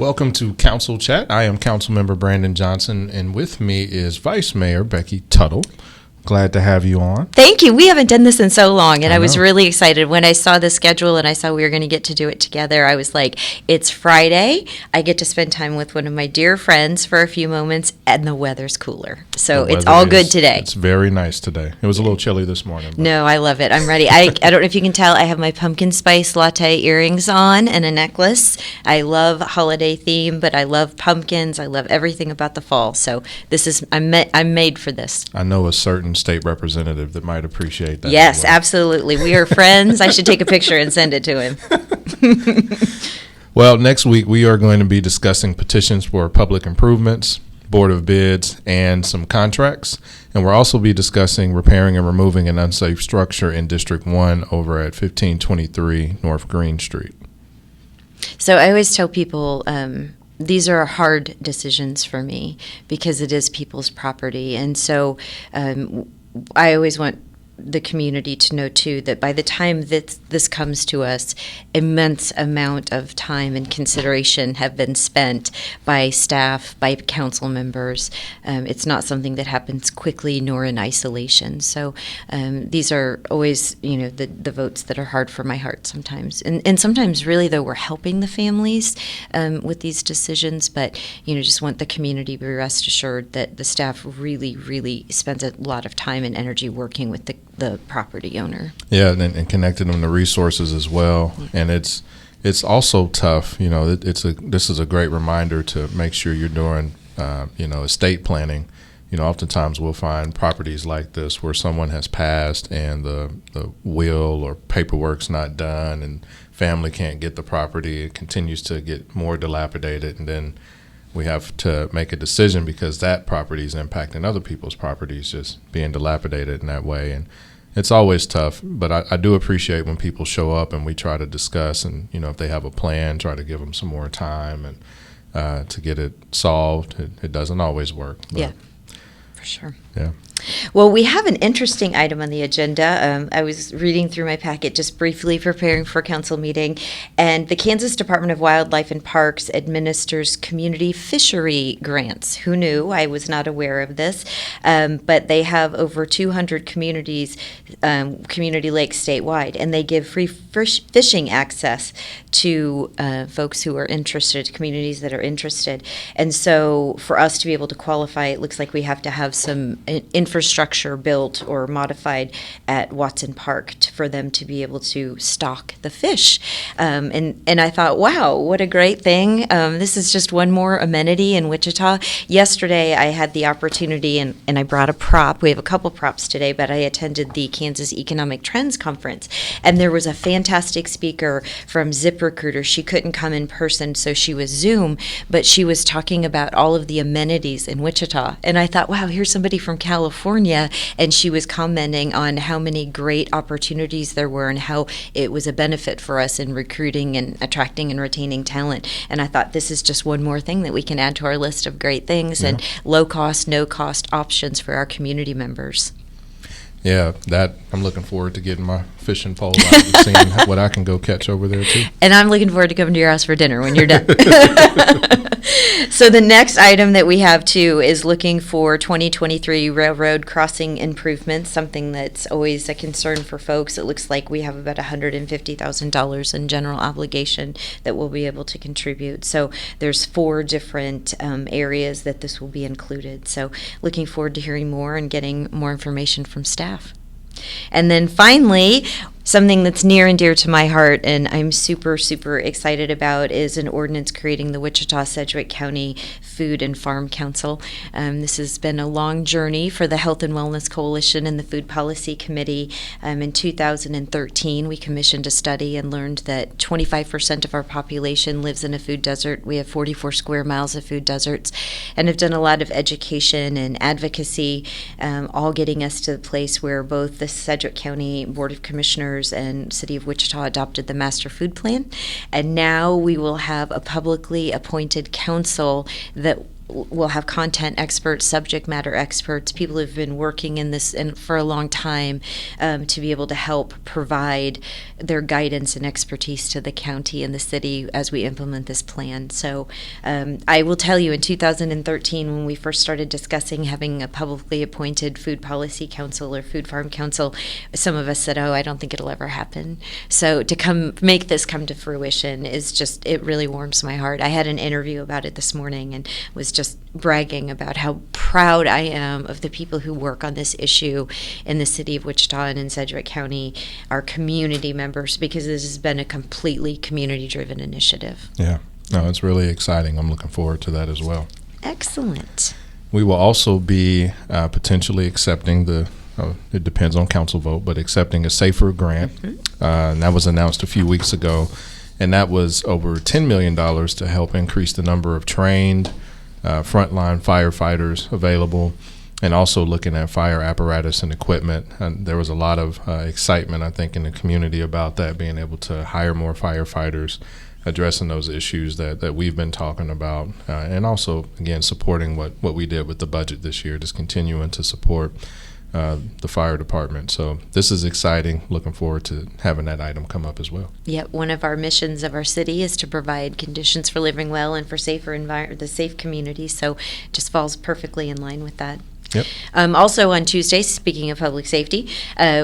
Welcome to Council Chat. I am Councilmember Brandon Johnson, and with me is Vice Mayor Becky Tuttle. Glad to have you on. Thank you. We haven't done this in so long, and I was really excited. When I saw the schedule and I saw we were going to get to do it together, I was like, it's Friday. I get to spend time with one of my dear friends for a few moments, and the weather's cooler. So it's all good today. It's very nice today. It was a little chilly this morning. No, I love it. I'm ready. I don't know if you can tell, I have my pumpkin spice latte earrings on and a necklace. I love holiday theme, but I love pumpkins. I love everything about the fall. So this is, I'm made for this. I know a certain state representative that might appreciate that. Yes, absolutely. We are friends. I should take a picture and send it to him. Well, next week we are going to be discussing petitions for public improvements, Board of Bids, and some contracts. And we'll also be discussing repairing and removing an unsafe structure in District 1 over at 1523 North Green Street. So I always tell people, these are hard decisions for me because it is people's property. And so I always want the community to know, too, that by the time that this comes to us, immense amount of time and consideration have been spent by staff, by council members. It's not something that happens quickly nor in isolation. So these are always, the votes that are hard for my heart sometimes. And sometimes, really, though, we're helping the families with these decisions, but, just want the community to be rest assured that the staff really, really spends a lot of time and energy working with the property owner. Yeah, and connecting them to resources as well. And it's also tough. This is a great reminder to make sure you're doing, estate planning. Oftentimes we'll find properties like this where someone has passed and the will or paperwork's not done and family can't get the property. It continues to get more dilapidated, and then we have to make a decision because that property is impacting other people's properties just being dilapidated in that way. And it's always tough, but I do appreciate when people show up and we try to discuss, and if they have a plan, try to give them some more time and to get it solved. It doesn't always work. Yeah, for sure. Yeah. Well, we have an interesting item on the agenda. I was reading through my packet just briefly preparing for a council meeting, and the Kansas Department of Wildlife and Parks administers community fishery grants. Who knew? I was not aware of this, but they have over 200 communities, community lakes statewide, and they give free fishing access to folks who are interested, communities that are interested. And so for us to be able to qualify, it looks like we have to have some infrastructure built or modified at Watson Park for them to be able to stock the fish. And I thought, wow, what a great thing. This is just one more amenity in Wichita. Yesterday, I had the opportunity, and I brought a prop. We have a couple props today, but I attended the Kansas Economic Trends Conference, and there was a fantastic speaker from ZipRecruiter. She couldn't come in person, so she was Zoom, but she was talking about all of the amenities in Wichita. And I thought, wow, here's somebody from California, and she was commenting on how many great opportunities there were and how it was a benefit for us in recruiting and attracting and retaining talent. And I thought, this is just one more thing that we can add to our list of great things and low cost, no cost options for our community members. Yeah, that I'm looking forward to getting my fishing pole out and seeing what I can go catch over there too. And I'm looking forward to coming to your house for dinner when you're done. So the next item that we have too is looking for 2023 railroad crossing improvements, something that's always a concern for folks. It looks like we have about $150,000 in general obligation that we'll be able to contribute. So there's 4 different areas that this will be included. So looking forward to hearing more and getting more information from staff. And then finally, something that's near and dear to my heart and I'm super, super excited about is an ordinance creating the Wichita Sedgwick County Food and Farm Council. This has been a long journey for the Health and Wellness Coalition and the Food Policy Committee. In 2013, we commissioned a study and learned that 25% of our population lives in a food desert. We have 44 square miles of food deserts and have done a lot of education and advocacy, all getting us to the place where both the Sedgwick County Board of Commissioners and City of Wichita adopted the Master Food Plan, and now we will have a publicly appointed council that we'll have content experts, subject matter experts, people who've been working in this for a long time, to be able to help provide their guidance and expertise to the county and the city as we implement this plan. So I will tell you, in 2013, when we first started discussing having a publicly appointed food policy council or food farm council, some of us said, oh, I don't think it'll ever happen. So to make this come to fruition is just, it really warms my heart. I had an interview about it this morning and was just bragging about how proud I am of the people who work on this issue in the city of Wichita and in Sedgwick County, our community members, because this has been a completely community-driven initiative. Yeah, no, it's really exciting. I'm looking forward to that as well. Excellent. We will also be potentially accepting it depends on council vote, but accepting a SAFER grant. And that was announced a few weeks ago. And that was over $10 million to help increase the number of trained frontline firefighters available, and also looking at fire apparatus and equipment. And there was a lot of excitement, I think, in the community about that, being able to hire more firefighters, addressing those issues that we've been talking about, and also, again, supporting what we did with the budget this year, just continuing to support the fire department. So this is exciting. Looking forward to having that item come up as well. Yeah, one of our missions of our city is to provide conditions for living well and for the safe community. So it just falls perfectly in line with that. Yep. Also on Tuesday, speaking of public safety,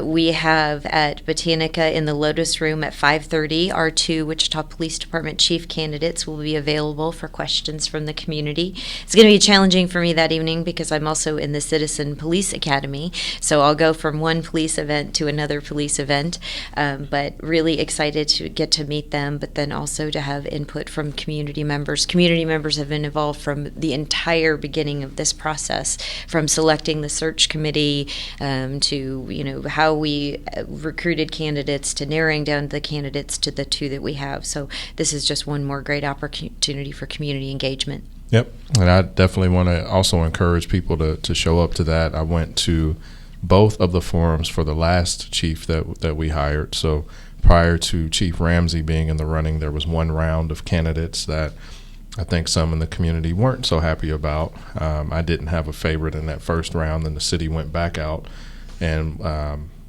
we have at Botanica in the Lotus Room at 5:30, our two Wichita Police Department chief candidates will be available for questions from the community. It's going to be challenging for me that evening because I'm also in the Citizen Police Academy, so I'll go from one police event to another police event, but really excited to get to meet them, but then also to have input from community members. Community members have been involved from the entire beginning of this process, from selecting the search committee, to how we recruited candidates, to narrowing down the candidates to the two that we have. So this is just one more great opportunity for community engagement. Yep, and I definitely want to also encourage people to show up to that. I went to both of the forums for the last chief that we hired. So prior to Chief Ramsey being in the running, there was one round of candidates that I think some in the community weren't so happy about. I didn't have a favorite in that first round, and the city went back out. And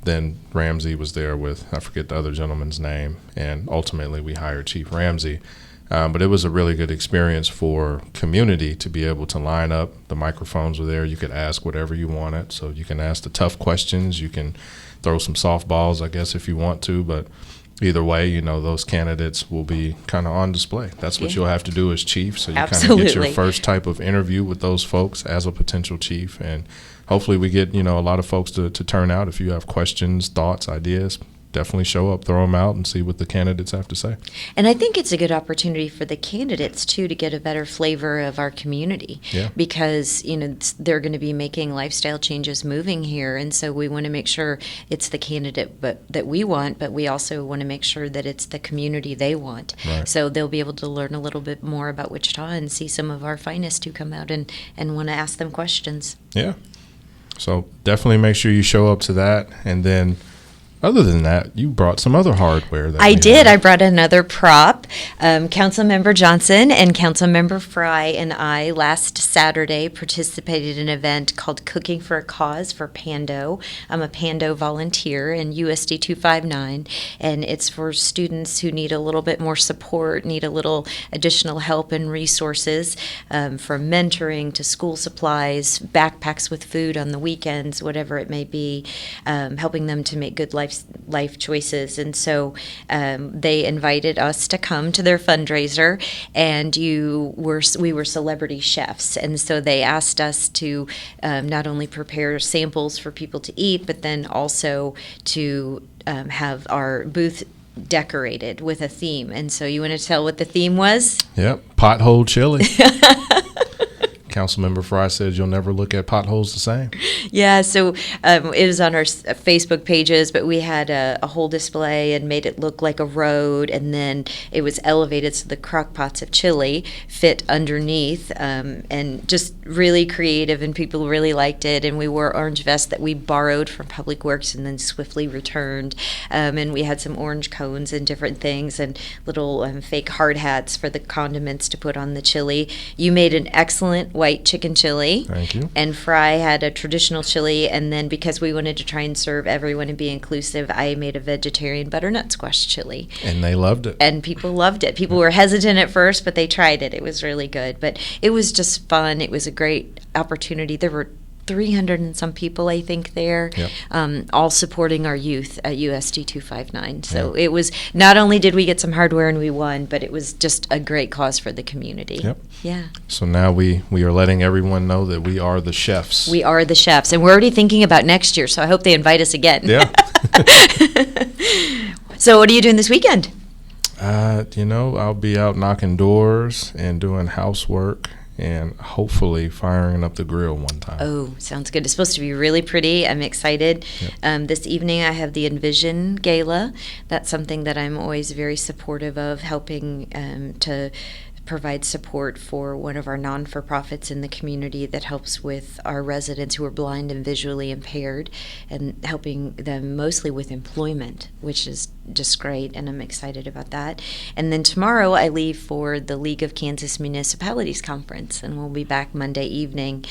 then Ramsey was there with, I forget the other gentleman's name, and ultimately we hired Chief Ramsey. But it was a really good experience for community to be able to line up. The microphones were there. You could ask whatever you wanted. So you can ask the tough questions. You can throw some softballs, I guess, if you want to. But either way, those candidates will be kind of on display. That's what you'll have to do as chief. So you kind of get your first type of interview with those folks as a potential chief. And hopefully we get, a lot of folks to turn out. If you have questions, thoughts, ideas, definitely show up, throw them out, and see what the candidates have to say. And I think it's a good opportunity for the candidates, too, to get a better flavor of our community. Yeah. Because, they're going to be making lifestyle changes moving here. And so we want to make sure it's the candidate that we want, but we also want to make sure that it's the community they want. Right. So they'll be able to learn a little bit more about Wichita and see some of our finest who come out and want to ask them questions. Yeah. So definitely make sure you show up to that. And then other than that, you brought some other hardware. I did. I brought another prop. Councilmember Johnson and Councilmember Fry and I last Saturday participated in an event called Cooking for a Cause for Pando. I'm a Pando volunteer in USD 259, and it's for students who need a little bit more support, need a little additional help and resources, from mentoring to school supplies, backpacks with food on the weekends, whatever it may be, helping them to make good life choices. And so they invited us to come to their fundraiser, and we were celebrity chefs, and so they asked us to not only prepare samples for people to eat, but then also to have our booth decorated with a theme. And so you want to tell what the theme was? Yep, pothole chili. Councilmember Fry says you'll never look at potholes the same. Yeah, so it was on our Facebook pages, but we had a whole display and made it look like a road, and then it was elevated so the crock pots of chili fit underneath, and just really creative, and people really liked it. And we wore orange vests that we borrowed from Public Works and then swiftly returned, and we had some orange cones and different things, and little fake hard hats for the condiments to put on the chili. You made an excellent white chicken chili. Thank you. And Fry had a traditional chili. And then because we wanted to try and serve everyone and be inclusive, I made a vegetarian butternut squash chili. And they loved it. And people loved it. People were hesitant at first, but they tried it. It was really good. But it was just fun. It was a great opportunity. There were 300 and some people, I think, there, all supporting our youth at USD 259. So it was, not only did we get some hardware and we won, but it was just a great cause for the community. Yep. Yeah. So now we are letting everyone know that we are the chefs. We are the chefs. And we're already thinking about next year, so I hope they invite us again. Yeah. So what are you doing this weekend? I'll be out knocking doors and doing housework and hopefully firing up the grill one time. Oh, sounds good. It's supposed to be really pretty. I'm excited. Yep. This evening I have the Envision Gala. That's something that I'm always very supportive of, helping to provide support for one of our non-for-profits in the community that helps with our residents who are blind and visually impaired, and helping them mostly with employment, which is just great, and I'm excited about that. And then tomorrow I leave for the League of Kansas Municipalities Conference, and we'll be back Monday evening.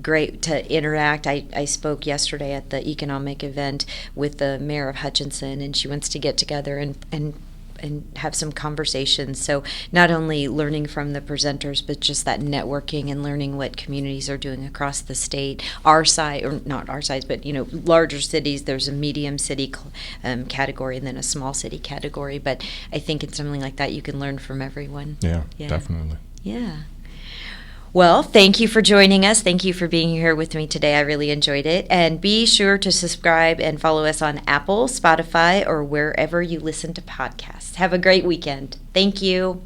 Great to interact. I spoke yesterday at the economic event with the mayor of Hutchinson, and she wants to get together and have some conversations. So not only learning from the presenters, but just that networking and learning what communities are doing across the state. Our size, or not our size, but larger cities, there's a medium city category and then a small city category. But I think in something like that, you can learn from everyone. Yeah. Definitely. Yeah. Well, thank you for joining us. Thank you for being here with me today. I really enjoyed it. And be sure to subscribe and follow us on Apple, Spotify, or wherever you listen to podcasts. Have a great weekend. Thank you.